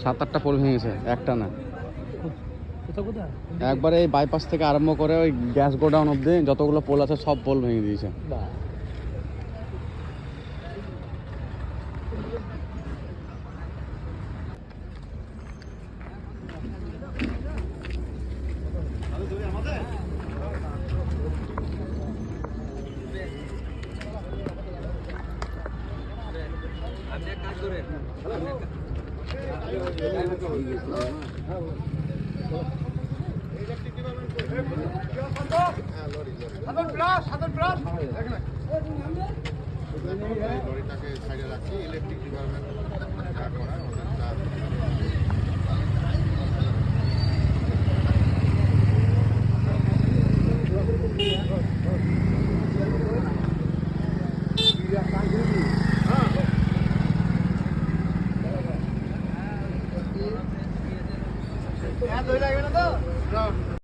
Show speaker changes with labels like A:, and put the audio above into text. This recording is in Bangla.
A: সাত আটটা পোল ভেঙেছে, একটা না। একবারে এই বাইপাস থেকে আরম্ভ করে ওই গ্যাস গোডাউন অব্দি যতগুলো পোল আছে সব পোল ভেঙে দিয়েছে।
B: লরিটাকে সাইডে রাখি, ইলেকট্রিক ডিপার্টমেন্ট যা করার ওদের